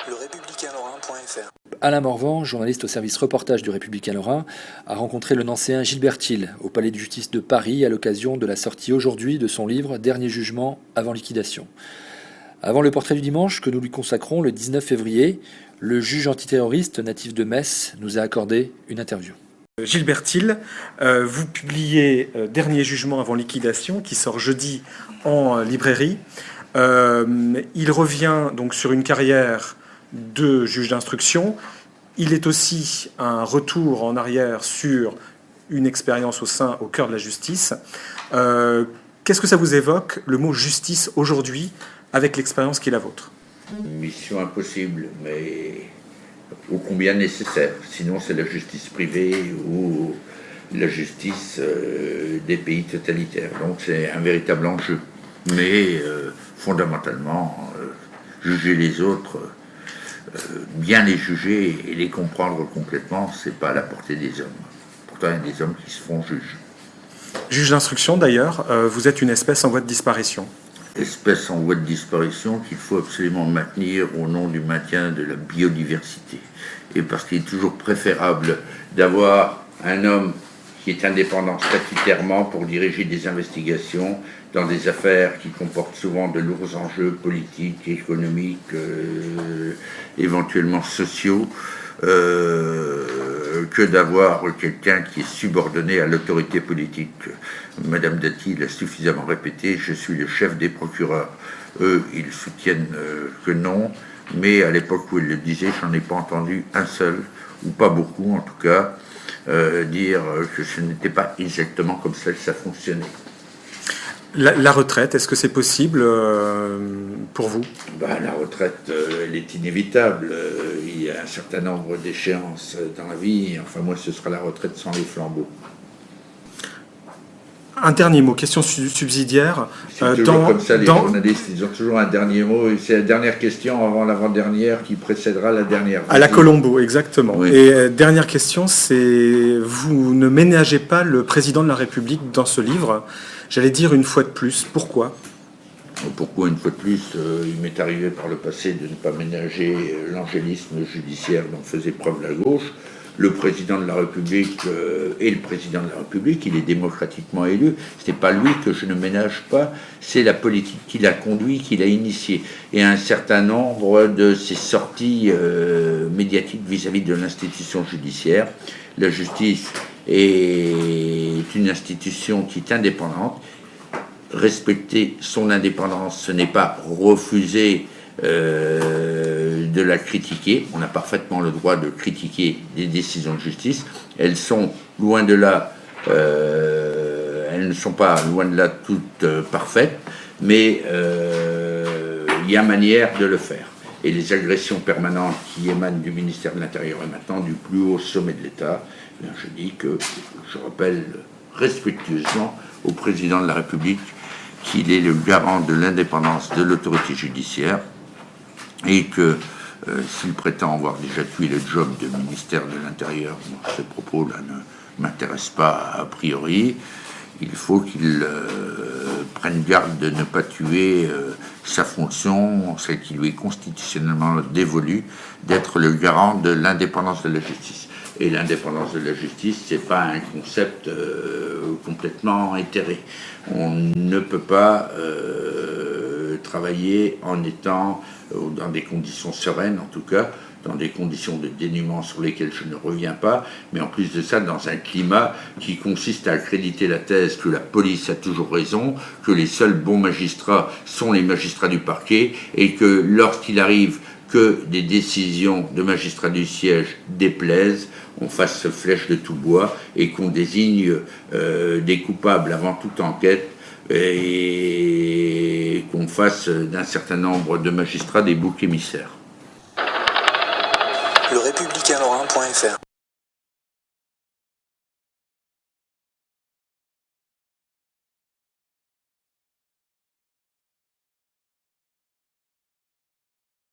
lerépublicainlorrain.fr. Alain Morvan, journaliste au service reportage du Républicain Lorrain, a rencontré le Nancéen Gilbert Thill au Palais de justice de Paris à l'occasion de la sortie aujourd'hui de son livre « Dernier jugement avant liquidation ». Avant le portrait du dimanche que nous lui consacrons le 19 février, le juge antiterroriste natif de Metz nous a accordé une interview. Gilbert Thill, vous publiez Dernier jugement avant liquidation qui sort jeudi en librairie. Il revient donc sur une carrière de juge d'instruction. Il est aussi un retour en arrière sur une expérience au cœur de la justice. Qu'est-ce que ça vous évoque, le mot justice aujourd'hui, avec l'expérience qui est la vôtre? Mission impossible, mais ô combien nécessaire. Sinon, c'est la justice privée ou la justice des pays totalitaires. Donc, c'est un véritable enjeu. Mais fondamentalement, juger les autres, bien les juger et les comprendre complètement, c'est pas à la portée des hommes. Pourtant, il y a des hommes qui se font juges. Juge d'instruction, d'ailleurs, vous êtes une espèce en voie de disparition. Espèce en voie de disparition qu'il faut absolument maintenir au nom du maintien de la biodiversité. Et parce qu'il est toujours préférable d'avoir un homme qui est indépendant statutairement pour diriger des investigations dans des affaires qui comportent souvent de lourds enjeux politiques, économiques, éventuellement sociaux, que d'avoir quelqu'un qui est subordonné à l'autorité politique. Madame Dati l'a suffisamment répété, je suis le chef des procureurs. Eux, ils soutiennent que non, mais à l'époque où ils le disaient, j'en ai pas entendu un seul, ou pas beaucoup en tout cas, dire que ce n'était pas exactement comme ça que ça fonctionnait. La retraite, est-ce que c'est possible pour vous? La retraite, elle est inévitable. Il y a un certain nombre d'échéances dans la vie. Enfin, moi, ce sera la retraite sans les flambeaux. Un dernier mot, question subsidiaire. C'est toujours comme ça, les journalistes, ils ont toujours un dernier mot. Et c'est la dernière question avant l'avant-dernière qui précédera la dernière. À la Colombo, exactement. Oui. Et dernière question, c'est vous ne ménagez pas le président de la République dans ce livre. J'allais dire une fois de plus. Pourquoi? Pourquoi une fois de plus il m'est arrivé par le passé de ne pas ménager l'angélisme judiciaire dont faisait preuve la gauche. Le président de la République est le président de la République, il est démocratiquement élu. Ce n'est pas lui que je ne ménage pas, c'est la politique qu'il a conduit, qu'il a initiée. Et un certain nombre de ses sorties médiatiques vis-à-vis de l'institution judiciaire. La justice est une institution qui est indépendante. Respecter son indépendance, ce n'est pas refuser de la critiquer. On a parfaitement le droit de critiquer des décisions de justice. Elles sont loin de là, elles ne sont pas loin de là toutes parfaites, mais il y a manière de le faire. Et les agressions permanentes qui émanent du ministère de l'Intérieur et maintenant du plus haut sommet de l'État, je dis que je rappelle respectueusement au président de la République qu'il est le garant de l'indépendance de l'autorité judiciaire et que s'il prétend avoir déjà tué le job de ministère de l'Intérieur, ces propos-là ne m'intéressent pas a priori. Il faut qu'il prenne garde de ne pas tuer sa fonction, celle qui lui est constitutionnellement dévolue, d'être le garant de l'indépendance de la justice. Et l'indépendance de la justice, c'est pas un concept complètement éthéré. On ne peut pas travailler en étant dans des conditions sereines, en tout cas, dans des conditions de dénuement sur lesquelles je ne reviens pas, mais en plus de ça, dans un climat qui consiste à accréditer la thèse que la police a toujours raison, que les seuls bons magistrats sont les magistrats du parquet, et que lorsqu'il arrive que des décisions de magistrats du siège déplaisent, on fasse flèche de tout bois et qu'on désigne des coupables avant toute enquête et qu'on fasse d'un certain nombre de magistrats des boucs émissaires. lerépublicainlorrain.fr